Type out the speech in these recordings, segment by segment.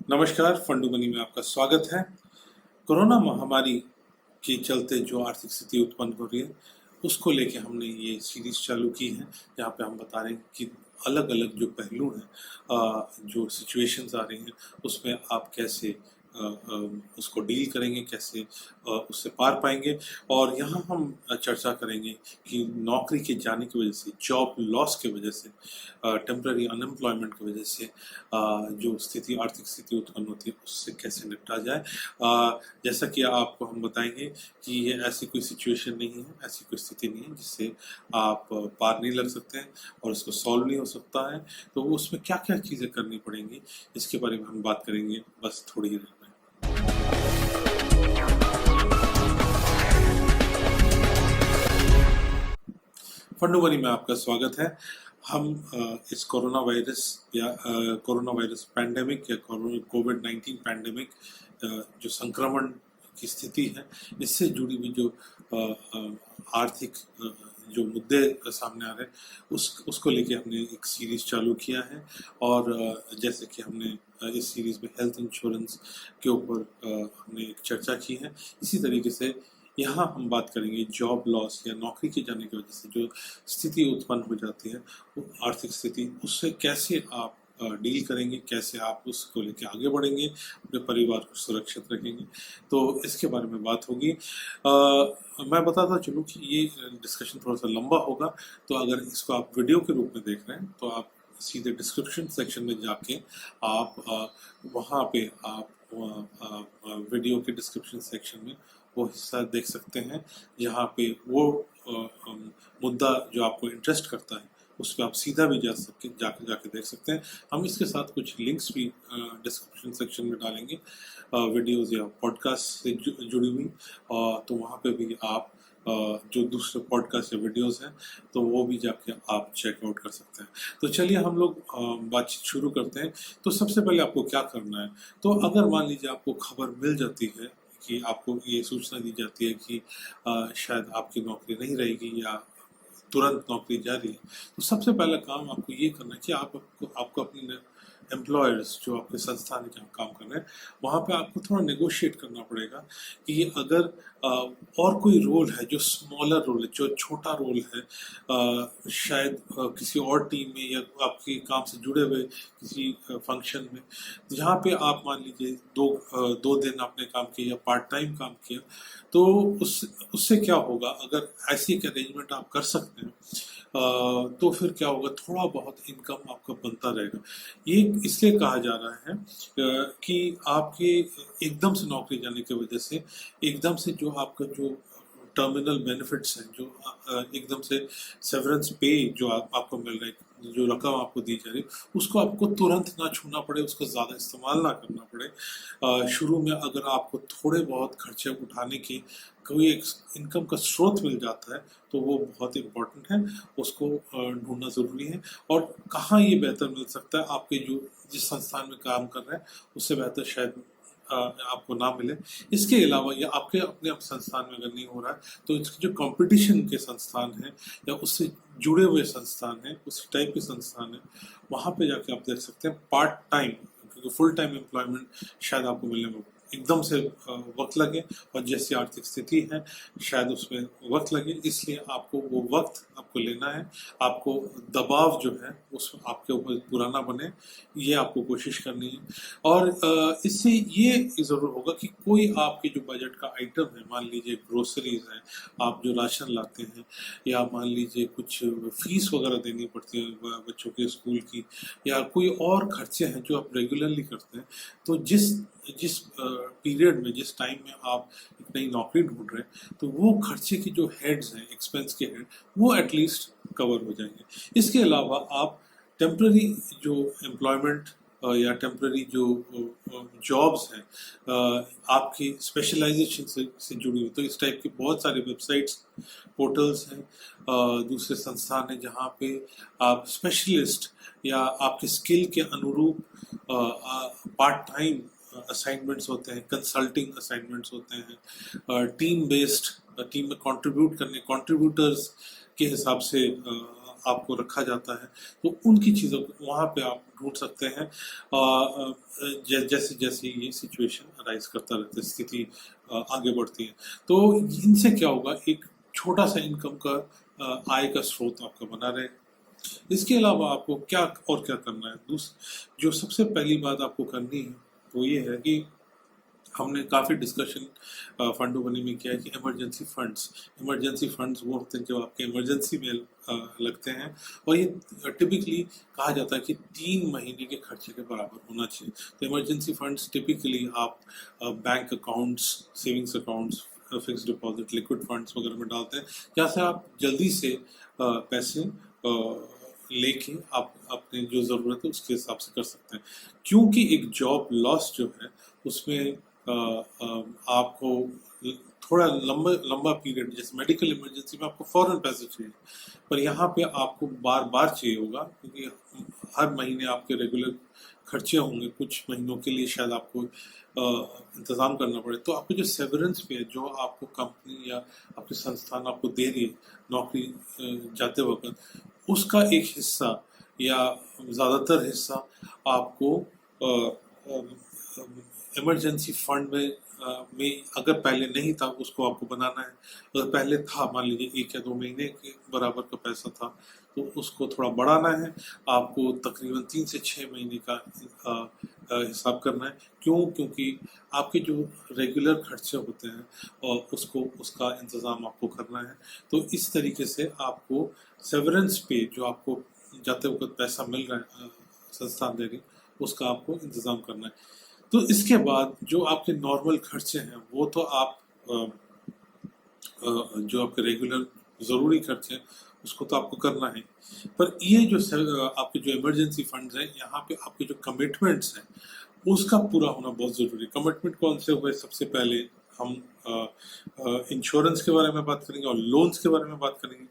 नमस्कार, फंडू मनी में आपका स्वागत है। कोरोना महामारी के चलते जो आर्थिक स्थिति उत्पन्न हो रही है, उसको लेके हमने ये सीरीज चालू की है, जहाँ पे हम बता रहे हैं कि अलग-अलग जो पहलू हैं, जो सिचुएशंस आ रही हैं, उसमें आप कैसे उसको डील करेंगे, कैसे उससे पार पाएंगे। और यहाँ हम चर्चा करेंगे कि नौकरी के जाने की वजह से, जॉब लॉस की वजह से, टेम्पररी अनएम्प्लॉयमेंट की वजह से जो स्थिति आर्थिक स्थिति उत्पन्न होती है, उससे कैसे निपटा जाए। जैसा कि आपको हम बताएंगे कि ये ऐसी कोई सिचुएशन नहीं है, ऐसी कोई स्थिति नहीं है जिससे आप पार नहीं लग सकते हैं और उसको सॉल्व नहीं हो सकता है। तो उसमें क्या क्या चीज़ें करनी पड़ेंगी, इसके बारे में हम बात करेंगे बस थोड़ी ही देर में। फंडूबनी में आपका स्वागत है। हम इस कोरोना वायरस पैंडेमिक या कोविड-19 पैंडेमिक, जो संक्रमण की स्थिति है, इससे जुड़ी हुई जो आर्थिक जो मुद्दे सामने आ रहे हैं, उसको लेके हमने एक सीरीज चालू किया है। और जैसे कि हमने इस सीरीज में हेल्थ इंश्योरेंस के ऊपर हमने एक चर्चा की है, इसी तरीके से यहाँ हम बात करेंगे जॉब लॉस या नौकरी के जाने की वजह से जो स्थिति उत्पन्न हो जाती है, वो आर्थिक स्थिति, उससे कैसे आप डील करेंगे, कैसे आप उसको लेके आगे बढ़ेंगे, अपने परिवार को सुरक्षित रखेंगे। तो इसके बारे में बात होगी। मैं बताता चलूँ कि ये डिस्कशन थोड़ा सा लंबा होगा, तो अगर इसको आप वीडियो के रूप में देख रहे हैं तो आप सीधे डिस्क्रिप्शन सेक्शन में जाके आप वहाँ पे आप वीडियो के डिस्क्रिप्शन सेक्शन में वो हिस्सा देख सकते हैं, जहाँ पे वो मुद्दा जो आपको इंटरेस्ट करता है, उस पर आप सीधा भी जाके देख सकते हैं। हम इसके साथ कुछ लिंक्स भी डिस्क्रिप्शन सेक्शन में डालेंगे, वीडियोस या पॉडकास्ट से जुड़ी हुई, तो वहाँ पे भी आप जो दूसरे पॉडकास्ट या वीडियोस हैं, तो वो भी जाके आप चेकआउट कर सकते हैं। तो चलिए हम लोग बातचीत शुरू करते हैं। तो सबसे पहले आपको क्या करना है, तो अगर मान लीजिए आपको खबर मिल जाती है कि आपको ये सूचना दी जाती है कि शायद आपकी नौकरी नहीं रहेगी या तुरंत नौकरी जा रही है, तो सबसे पहला काम आपको ये करना है कि आपको अपनी एम्प्लॉयर्स, जो आपके संस्थान में जहाँ काम कर रहे हैं, वहाँ पे आपको थोड़ा नेगोशिएट करना पड़ेगा कि अगर और कोई रोल है जो स्मॉलर रोल है, जो छोटा रोल है, शायद किसी और टीम में या आपके काम से जुड़े हुए किसी फंक्शन में, जहाँ पे आप मान लीजिए 2 दिन आपने काम किया या पार्ट टाइम काम किया, तो उससे क्या होगा, अगर ऐसी एक अरेंजमेंट आप कर सकते हैं, तो फिर क्या होगा, थोड़ा बहुत इनकम आपका बनता रहेगा। ये इसलिए कहा जा रहा है कि आपके एकदम से नौकरी जाने की वजह से, एकदम से जो आपका जो टर्मिनल बेनिफिट्स हैं, जो एकदम से सेवरेंस पे जो आपको मिल रहा है, जो रकम आपको दी जा रही है, उसको आपको तुरंत ना छूना पड़े, उसको ज़्यादा इस्तेमाल ना करना पड़े। शुरू में अगर आपको थोड़े बहुत खर्चे उठाने की कोई एक इनकम का स्रोत मिल जाता है, तो वो बहुत इम्पोर्टेंट है, उसको ढूंढना ज़रूरी है। और कहाँ ये बेहतर मिल सकता है, आपके जो जिस संस्थान में काम कर रहे हैं उससे बेहतर शायद आपको ना मिले। इसके अलावा या आपके अपने संस्थान में अगर नहीं हो रहा है, तो इसके जो कंपटीशन के संस्थान हैं या उससे जुड़े हुए संस्थान हैं, उसी टाइप के संस्थान हैं, वहाँ पे जाके आप देख सकते हैं पार्ट टाइम, क्योंकि फुल टाइम एम्प्लॉयमेंट शायद आपको मिलने में एकदम से वक्त लगे, और जैसी आर्थिक स्थिति है शायद उसमें वक्त लगे, इसलिए आपको वो वक्त आपको लेना है। आपको दबाव जो है उस आपके ऊपर पूरा ना बने, ये आपको कोशिश करनी है। और इससे ये ज़रूर होगा कि कोई आपके जो बजट का आइटम है, मान लीजिए ग्रोसरीज है, आप जो राशन लाते हैं, या मान लीजिए कुछ फीस वगैरह देनी पड़ती है बच्चों के स्कूल की, या कोई और खर्चे हैं जो आप रेगुलरली करते हैं, तो जिस जिस पीरियड में, जिस टाइम में आप एक नई नौकरी ढूंढ रहे हैं, तो वो खर्चे की जो हेड्स हैं, एक्सपेंस के हेड, वो एटलीस्ट कवर हो जाएंगे। इसके अलावा आप टेम्पररी जो एम्प्लॉयमेंट या टेम्पररी जो जॉब्स हैं, आपकी स्पेशलाइजेशन से जुड़ी हुई, तो इस टाइप की बहुत सारी वेबसाइट्स, पोर्टल्स हैं, दूसरे संस्थान हैं, जहाँ पे आप स्पेशलिस्ट या आपके स्किल के अनुरूप पार्ट टाइम असाइनमेंट्स होते हैं, कंसल्टिंग असाइनमेंट्स होते हैं, टीम बेस्ड, टीम में कंट्रीब्यूट करने, कंट्रीब्यूटर्स के हिसाब से आपको रखा जाता है, तो उनकी चीज़ों को वहाँ पे आप ढूंढ सकते हैं। जैसे जैसे ये सिचुएशन राइज करता रहता है, स्थिति आगे बढ़ती है, तो इनसे क्या होगा, एक छोटा सा इनकम का आय का स्रोत आपका बना रहे। इसके अलावा आपको क्या और क्या करना है, जो सबसे पहली बात आपको करनी है वो ये है कि हमने काफ़ी डिस्कशन फंडों बनी में किया है कि इमरजेंसी फंड्स वो होते हैं जो आपके इमरजेंसी में लगते हैं, और ये टिपिकली कहा जाता है कि 3 महीने के खर्चे के बराबर होना चाहिए। तो इमरजेंसी फंड्स टिपिकली आप bank accounts, savings accounts, fix deposit, liquid funds वगैरह में डालते हैं, जहाँ से आप जल्दी से पैसे लेके आप अपने जो ज़रूरत है उसके हिसाब से कर सकते हैं। क्योंकि एक जॉब लॉस जो है उसमें आपको थोड़ा लंबा पीरियड, जैसे मेडिकल इमरजेंसी में आपको फौरन पैसे चाहिए, पर यहाँ पे आपको बार बार चाहिए होगा, क्योंकि हर महीने आपके रेगुलर खर्चे होंगे, कुछ महीनों के लिए शायद आपको इंतज़ाम करना पड़े। तो आपको जो सेवरेंस पे है, जो आपको कंपनी या आपकी संस्थान आपको दे रही है नौकरी जाते वक्त, उसका एक हिस्सा या ज़्यादातर हिस्सा आपको इमरजेंसी फंड में अगर पहले नहीं था उसको आपको बनाना है। अगर पहले था, मान लीजिए 1 या 2 महीने के बराबर का पैसा था, तो उसको थोड़ा बढ़ाना है। आपको तकरीबन 3 से 6 महीने का हिसाब करना है। क्यों? क्योंकि आपके जो रेगुलर खर्चे होते हैं और उसका इंतज़ाम आपको करना है। तो इस तरीके से आपको सेवरेंस पे जो आपको जाते वक्त पैसा मिल रहा है संस्थान दे रही, उसका आपको इंतज़ाम करना है। तो इसके बाद जो आपके नॉर्मल खर्चे हैं वो तो आप जो आपके रेगुलर ज़रूरी खर्चे हैं उसको तो आपको करना है, पर ये जो आपके जो इमरजेंसी फंड्स हैं, यहाँ पे आपके जो कमिटमेंट्स हैं उसका पूरा होना बहुत ज़रूरी है। कमिटमेंट कौन से हुए? सबसे पहले हम इंश्योरेंस के बारे में बात करेंगे और लोन्स के बारे में बात करेंगे।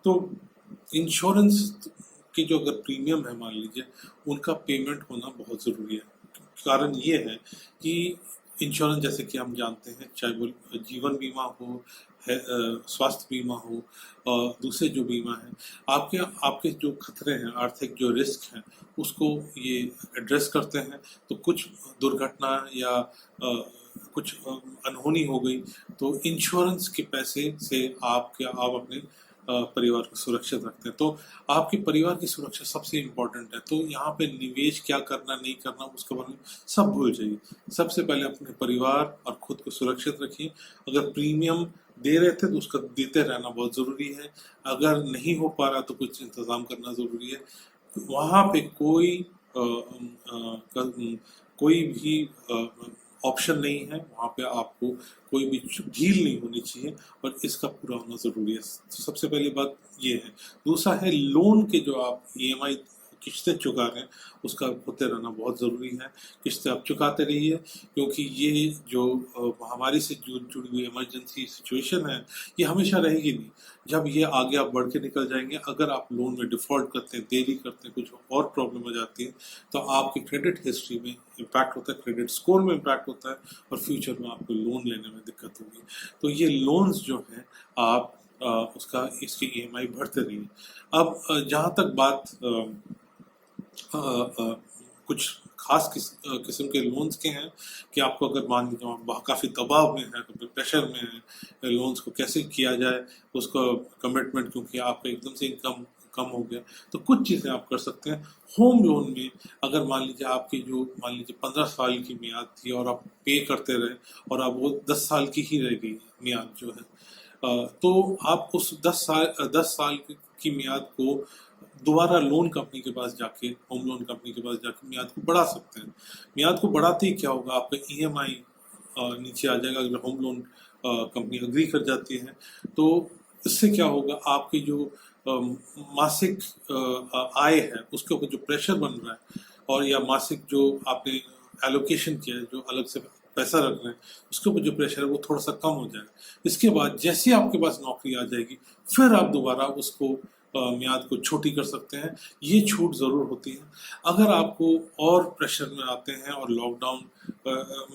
तो इंश्योरेंस की जो अगर प्रीमियम है, मान लीजिए, उनका पेमेंट होना बहुत ज़रूरी है। कारण ये है कि इंश्योरेंस, जैसे कि हम जानते हैं, चाहे वो जीवन बीमा हो, स्वास्थ्य बीमा हो, और दूसरे जो बीमा हैं, आपके जो खतरे हैं, आर्थिक जो रिस्क हैं, उसको ये एड्रेस करते हैं। तो कुछ दुर्घटना या कुछ अनहोनी हो गई, तो इंश्योरेंस के पैसे से आप अपने परिवार को सुरक्षित रखते हैं। तो आपके परिवार की सुरक्षा सबसे इम्पोर्टेंट है। तो यहाँ पे निवेश क्या करना, नहीं करना, उसके बारे में सब भूल जाइए। सबसे पहले अपने परिवार और खुद को सुरक्षित रखिए। अगर प्रीमियम दे रहे थे तो उसका देते रहना बहुत ज़रूरी है। अगर नहीं हो पा रहा तो कुछ इंतज़ाम करना ज़रूरी है। वहाँ पे कोई भी ऑप्शन नहीं है, वहाँ पे आपको कोई भी ढील नहीं होनी चाहिए, और इसका पूरा होना ज़रूरी है। तो सबसे पहली बात ये है। दूसरा है लोन के जो आप ईएमआई किस्तें चुका रहे हैं, उसका होते रहना बहुत ज़रूरी है। किस्तें आप चुकाते रहिए, क्योंकि ये जो महामारी से जुड़ी हुई इमरजेंसी सिचुएशन है, ये हमेशा रहेगी नहीं। जब ये आगे आप बढ़ के निकल जाएंगे, अगर आप लोन में डिफ़ॉल्ट करते हैं, देरी करते हैं, कुछ और प्रॉब्लम हो जाती है, तो आपकी क्रेडिट हिस्ट्री में इम्पैक्ट होता है, क्रेडिट स्कोर में इम्पैक्ट होता है, और फ्यूचर में आपको लोन लेने में दिक्कत होगी। तो ये लोन्स जो हैं, आप इसकी ईएमआई भरते रहिए। अब जहाँ तक बात कुछ खास किस्म के लोन्स के हैं, कि आपको अगर मान लीजिए आप काफ़ी दबाव में है, प्रेशर में है, लोन्स को कैसे किया जाए, उसका कमिटमेंट, क्योंकि आपका एकदम से इनकम कम हो गया, तो कुछ चीज़ें आप कर सकते हैं। होम लोन में अगर मान लीजिए 15 साल की मियाद थी और आप पे करते रहे, और अब वो 10 साल की ही रह गई मियाद जो है, तो आप उस 10 साल की मियाद को दोबारा लोन कंपनी के पास जाके, होम लोन कंपनी के पास जाके मियाद को बढ़ा सकते हैं। मियाद को बढ़ाते ही क्या होगा, आपका ईएमआई नीचे आ जाएगा। अगर होम लोन कंपनी अग्री कर जाती है, तो इससे क्या होगा, आपकी जो मासिक आय है उसके ऊपर जो प्रेशर बन रहा है, और या मासिक जो आपने एलोकेशन किया है, जो अलग से पैसा रख रहे हैं, उसके ऊपर जो प्रेशर है वो थोड़ा सा कम हो जाएगा। इसके बाद जैसे आपके पास नौकरी आ जाएगी, फिर आप दोबारा उसको म्याद को छोटी कर सकते हैं, ये छूट ज़रूर होती है। अगर आपको और प्रेशर में आते हैं और लॉकडाउन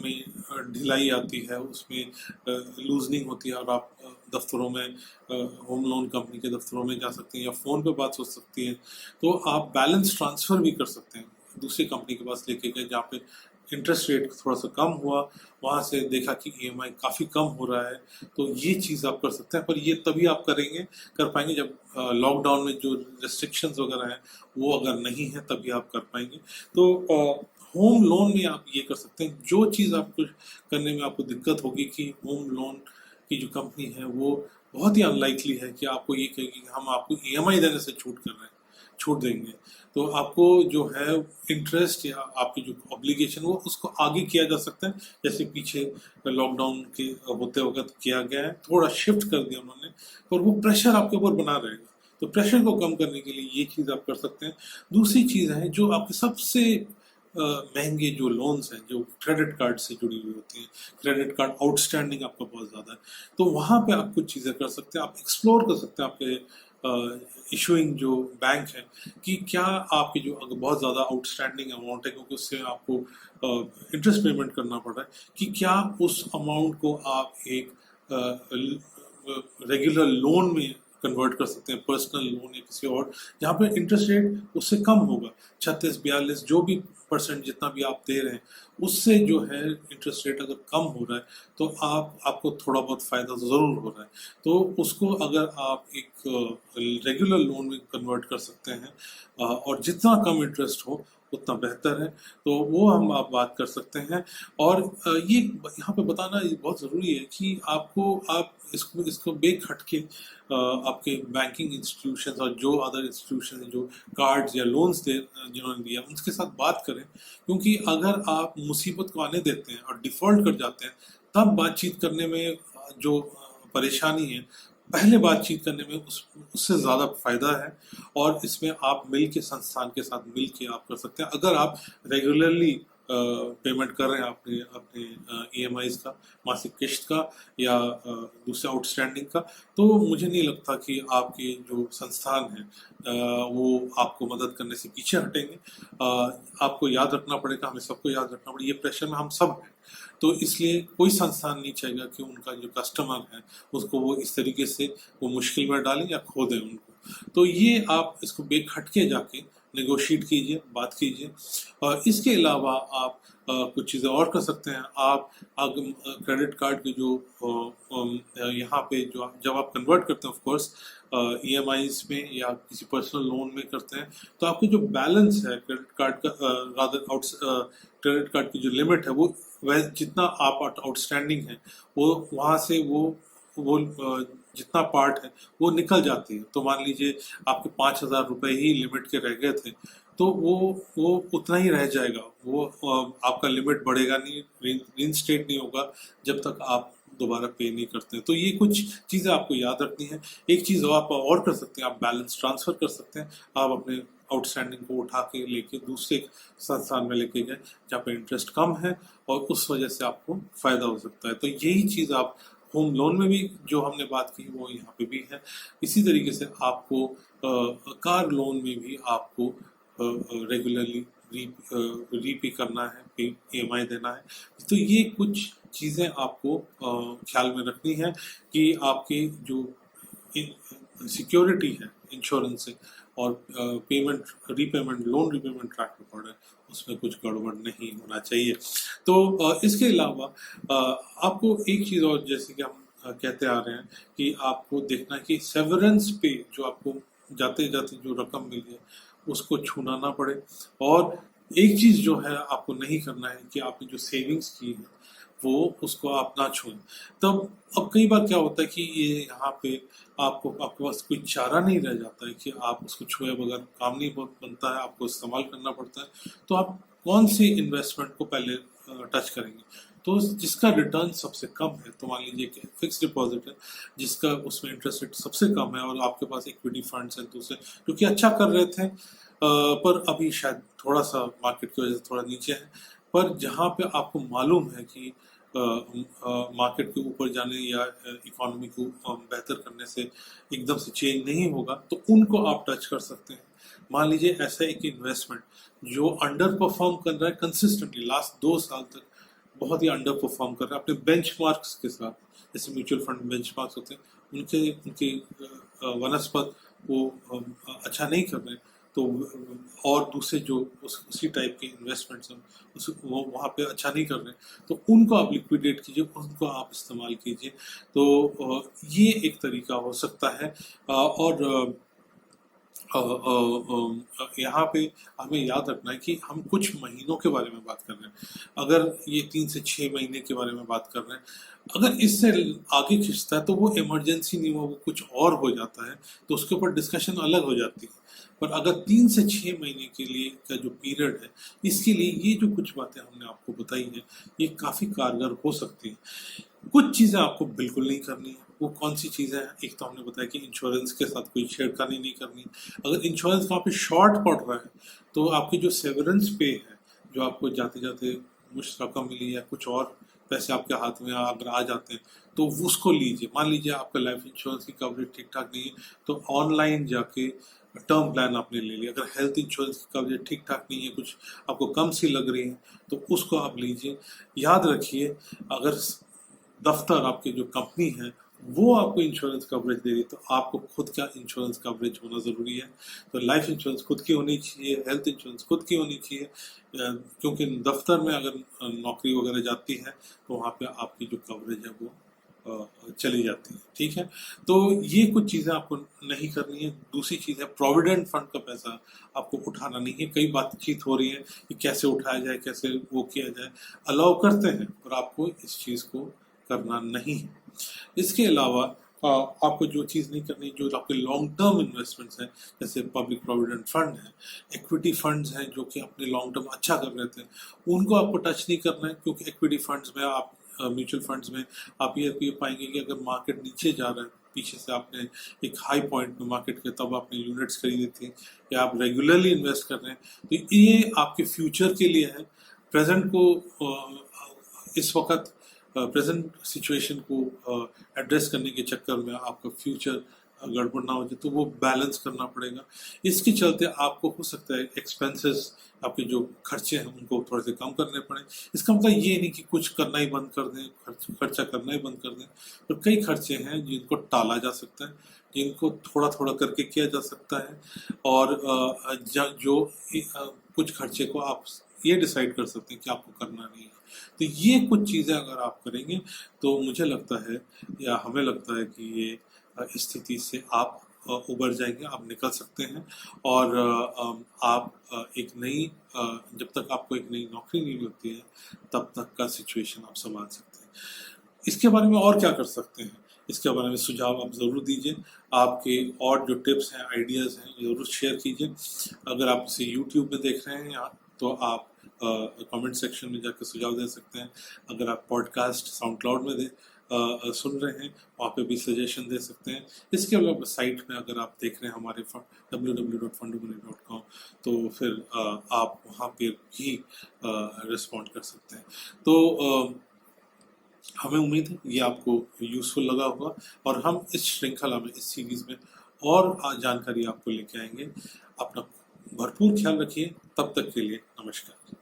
में ढिलाई आती है, उसमें लूजनिंग होती है और आप दफ्तरों में, होम लोन कंपनी के दफ्तरों में जा सकते हैं या फ़ोन पे बात हो सकती है, तो आप बैलेंस ट्रांसफ़र भी कर सकते हैं दूसरी कंपनी के पास लेके गए जहाँ पे इंटरेस्ट रेट थोड़ा सा कम हुआ, वहाँ से देखा कि ईएमआई काफ़ी कम हो रहा है, तो ये चीज़ आप कर सकते हैं। पर ये तभी आप कर पाएंगे जब लॉकडाउन में जो रिस्ट्रिक्शंस वगैरह हैं वो अगर नहीं है, तभी आप कर पाएंगे। तो होम लोन में आप ये कर सकते हैं। जो चीज़ आपको करने में आपको दिक्कत होगी कि होम लोन की जो कंपनी है वो बहुत ही अनलाइकली है कि आपको ये कहेगी कि हम आपको ईएमआई देने से छूट देंगे, तो आपको जो है इंटरेस्ट या आपकी जो ऑब्लिगेशन वो उसको आगे किया जा सकता है, जैसे पीछे लॉकडाउन के होते वक्त किया गया है, थोड़ा शिफ्ट कर दिया उन्होंने, पर वो प्रेशर आपके ऊपर बना रहेगा। तो प्रेशर को कम करने के लिए ये चीज़ आप कर सकते हैं। दूसरी चीज़ है जो आपके सबसे महंगे जो लोन्स हैं जो क्रेडिट कार्ड से जुड़ी हुई होती हैं, क्रेडिट कार्ड आउटस्टैंडिंग आपका बहुत ज़्यादा है, तो वहाँ पे आप कुछ चीज़ें कर सकते हैं। आप एक्सप्लोर कर सकते हैं आपके इशूइंग जो बैंक है कि क्या आपकी जो अगर बहुत ज़्यादा आउटस्टैंडिंग अमाउंट है, क्योंकि उससे आपको इंटरेस्ट पेमेंट करना पड़ रहा है, कि क्या उस अमाउंट को आप एक रेगुलर लोन में कन्वर्ट कर सकते हैं, पर्सनल लोन या किसी और, जहाँ पे इंटरेस्ट रेट उससे कम होगा, 36-42 जो भी परसेंट जितना भी आप दे रहे हैं, उससे जो है इंटरेस्ट रेट अगर कम हो रहा है तो आपको थोड़ा बहुत फ़ायदा ज़रूर हो रहा है। तो उसको अगर आप एक रेगुलर लोन में कन्वर्ट कर सकते हैं और जितना कम इंटरेस्ट हो उतना बेहतर है, तो वो हम आप बात कर सकते हैं। और ये यहाँ पे बताना ये बहुत ज़रूरी है कि आप इसको बेख हटके आपके बैंकिंग इंस्टीट्यूशंस और जो अदर इंस्टीट्यूशन जो कार्ड्स या लोन्स जिन्होंने दिया उनके साथ बात करें, क्योंकि अगर आप मुसीबत को आने देते हैं और डिफ़ॉल्ट कर जाते हैं, तब बातचीत करने में जो परेशानी है, पहले बातचीत करने में उससे ज़्यादा फ़ायदा है। और इसमें आप मिल के संस्थान के साथ मिल के आप कर सकते हैं। अगर आप रेगुलरली पेमेंट कर रहे हैं अपने अपने ईएमआईज़ का, मासिक किश्त का या दूसरे आउटस्टैंडिंग का, तो मुझे नहीं लगता कि आपके जो संस्थान हैं वो आपको मदद करने से पीछे हटेंगे। आपको याद रखना पड़ेगा, हमें सबको याद रखना पड़ेगा, ये प्रेशर में हम सब हैं। तो इसलिए कोई संस्थान नहीं चाहेगा कि उनका जो कस्टमर है उसको वो इस तरीके से वो मुश्किल में डालें या खो दें उनको। तो ये आप इसको बेख हटके जाके नेगोशिएट कीजिए, बात कीजिए। और इसके अलावा आप कुछ चीज़ें और कर सकते हैं। आप क्रेडिट कार्ड के जो यहाँ पे जो जब आप कन्वर्ट करते हैं ऑफ कोर्स ईएमआईज़ में या किसी पर्सनल लोन में करते हैं, तो आपके जो बैलेंस है क्रेडिट कार्ड का, रादर क्रेडिट कार्ड की जो लिमिट है वो वह जितना आप आउटस्टैंडिंग है वो वहाँ से वो जितना पार्ट है वो निकल जाती है। तो मान लीजिए आपके 5,000 रुपये ही लिमिट के रह गए थे, तो वो उतना ही रह जाएगा, वो आपका लिमिट बढ़ेगा नहीं, रीइंस्टेट नहीं होगा जब तक आप दोबारा पे नहीं करते हैं। तो ये कुछ चीज़ें आपको याद रखनी है। एक चीज़ आप और कर सकते हैं, आप बैलेंस ट्रांसफ़र कर सकते हैं। आप अपने आउटस्टैंडिंग को उठा के लेके दूसरे संस्थान में लेके गए जहाँ पे इंटरेस्ट कम है और उस वजह से आपको फ़ायदा हो सकता है। तो यही चीज़ आप होम लोन में भी जो हमने बात की वो यहाँ पे भी है। इसी तरीके से आपको कार लोन में भी आपको रेगुलरली रीपे करना है, ईएमआई देना है। तो ये कुछ चीज़ें आपको ख्याल में रखनी है कि आपकी जो सिक्योरिटी है इंश्योरेंस से और repayment loan repayment track record है, उसमें कुछ गड़बड़ नहीं होना चाहिए। तो इसके अलावा आपको एक चीज़ और, जैसे कि हम कहते आ रहे हैं कि आपको देखना है कि सेवरेंस पे जो आपको जाते जाते जो रकम मिली है उसको छूना ना पड़े। और एक चीज़ जो है आपको नहीं करना है कि आपने जो सेविंग्स की है वो उसको आप ना छूएं। तब अब कई बार क्या होता है कि ये यहाँ पे आपके पास कोई चारा नहीं रह जाता है कि आप उसको छुए बगैर काम नहीं बनता है, आपको इस्तेमाल करना पड़ता है। तो आप कौन सी इन्वेस्टमेंट को पहले टच करेंगे? तो जिसका रिटर्न सबसे कम है, तो मान लीजिए कि फिक्स डिपॉजिट है जिसका उसमें इंटरेस्ट रेट सबसे कम है और आपके पास इक्विटी फंड्स हैं दूसरे जो कि अच्छा कर रहे थे, पर अभी शायद थोड़ा सा मार्केट की वजह से थोड़ा नीचे है, पर जहाँ पे आपको मालूम है कि मार्केट के ऊपर जाने या इकोनॉमी को बेहतर करने से एकदम से चेंज नहीं होगा, तो उनको आप टच कर सकते हैं। मान लीजिए ऐसा एक इन्वेस्टमेंट जो अंडर परफॉर्म कर रहा है कंसिस्टेंटली लास्ट 2 साल तक, बहुत ही अंडर परफॉर्म कर रहा है अपने बेंचमार्क्स के साथ, जैसे म्यूचुअल फंड बेंचमार्क्स होते हैं, उनके उनके वनस्पत वो अच्छा नहीं कर रहे, तो और दूसरे जो उसी टाइप के इन्वेस्टमेंट्स हैं वो वहाँ पे अच्छा नहीं कर रहे, तो उनको आप लिक्विडेट कीजिए, उनको आप इस्तेमाल कीजिए। तो ये एक तरीका हो सकता है। और यहाँ पे हमें याद रखना है कि हम कुछ महीनों के बारे में बात कर रहे हैं। अगर ये 3 से 6 महीने के बारे में बात कर रहे हैं, अगर इससे आगे खिंचता है तो वो इमरजेंसी नहीं, वो कुछ और हो जाता है, तो उसके ऊपर डिस्कशन अलग हो जाती है। पर अगर 3 से 6 महीने के लिए का जो पीरियड है, इसके लिए ये जो कुछ बातें हमने आपको बताई हैं, ये काफ़ी कारगर हो सकती हैं। कुछ चीज़ें आपको बिल्कुल नहीं करनी है। वो कौन सी चीज़ें हैं? एक तो हमने बताया कि इंश्योरेंस के साथ कोई छेड़खानी नहीं करनी। अगर इंश्योरेंस वहाँ पे शॉर्ट पड़ रहा है, तो आपकी जो सेवरेंस पे है, जो आपको जाते जाते मुश्त रकम मिली या कुछ और पैसे आपके हाथ में अगर आ जाते हैं, तो उसको लीजिए। मान लीजिए आपका लाइफ इंश्योरेंस की कवरेज ठीक ठाक नहीं है, तो ऑनलाइन जाके टर्म प्लान आपने ले लिया। अगर हेल्थ इंश्योरेंस की कवरेज ठीक ठाक नहीं है, कुछ आपको कम सी लग रही है, तो उसको आप लीजिए। याद रखिए, अगर दफ्तर आपकी जो कंपनी है वो आपको इंश्योरेंस कवरेज दे रही है, तो आपको खुद का इंश्योरेंस कवरेज होना ज़रूरी है। तो लाइफ इंश्योरेंस खुद की होनी चाहिए, हेल्थ इंश्योरेंस खुद की होनी चाहिए, क्योंकि दफ्तर में अगर नौकरी वगैरह जाती है तो वहाँ पे आपकी जो कवरेज है वो चली जाती है। ठीक है, तो ये कुछ चीज़ें आपको नहीं करनी है। दूसरी चीज़ है, प्रोविडेंट फंड का पैसा आपको उठाना नहीं है। कई बातचीत हो रही है कि कैसे उठाया जाए, कैसे वो किया जाए, अलाउ करते हैं, पर आपको इस चीज़ को करना नहीं है। इसके अलावा आपको जो चीज़ नहीं करनी, जो आपके लॉन्ग टर्म इन्वेस्टमेंट्स हैं, जैसे पब्लिक प्रोविडेंट फंड है, इक्विटी फंड्स हैं जो कि अपने लॉन्ग टर्म अच्छा कर रहे थे, उनको आपको टच नहीं करना है। क्योंकि इक्विटी फंड्स में आप म्यूचुअल फंड्स में आप ये पाएंगे कि अगर मार्केट नीचे जा रहा है, पीछे से आपने एक हाई पॉइंट में मार्केट के तब आपने यूनिट्स खरीदी थी, या आप रेगुलरली इन्वेस्ट कर रहे हैं, तो ये आपके फ्यूचर के लिए है। प्रेजेंट को इस वक्त प्रेजेंट सिचुएशन को एड्रेस करने के चक्कर में आपका फ्यूचर गड़बड़ ना हो जाए, तो वो बैलेंस करना पड़ेगा। इसके चलते आपको हो सकता है एक्सपेंसेस, आपके जो खर्चे हैं उनको थोड़े से कम करने पड़े। इसका मतलब ये नहीं कि कुछ करना ही बंद कर दें, खर्चा करना ही बंद कर दें, तो कई खर्चे हैं जिनको टाला जा सकता है, जिनको थोड़ा थोड़ा करके किया जा सकता है। और जो कुछ खर्चे को आप ये डिसाइड कर सकते हैं कि आपको करना नहीं है। तो ये कुछ चीज़ें अगर आप करेंगे, तो मुझे लगता है या हमें लगता है कि ये स्थिति से आप उबर जाएंगे, आप निकल सकते हैं। और आप एक नई जब तक आपको एक नई नौकरी नहीं मिलती है, तब तक का सिचुएशन आप संभाल सकते हैं। इसके बारे में और क्या कर सकते हैं, इसके बारे में सुझाव आप ज़रूर दीजिए। आपके और जो टिप्स हैं, आइडियाज़ हैं, ज़रूर शेयर कीजिए। अगर आप इसे यूट्यूब में देख रहे हैं यहाँ, तो आप कमेंट सेक्शन में जाकर सुझाव दे सकते हैं। अगर आप पॉडकास्ट साउंड क्लाउड में सुन रहे हैं, वहाँ पे भी सजेशन दे सकते हैं। इसके अलावा साइट में अगर आप देख रहे हैं हमारे www.fundomoney.com, तो फिर आप वहाँ पे भी रिस्पॉन्ड कर सकते हैं। तो हमें उम्मीद है ये आपको यूज़फुल लगा होगा, और हम इस श्रृंखला में, इस सीरीज़ में और जानकारी आपको लेके आएंगे। अपना भरपूर ख्याल रखिए। तब तक के लिए नमस्कार।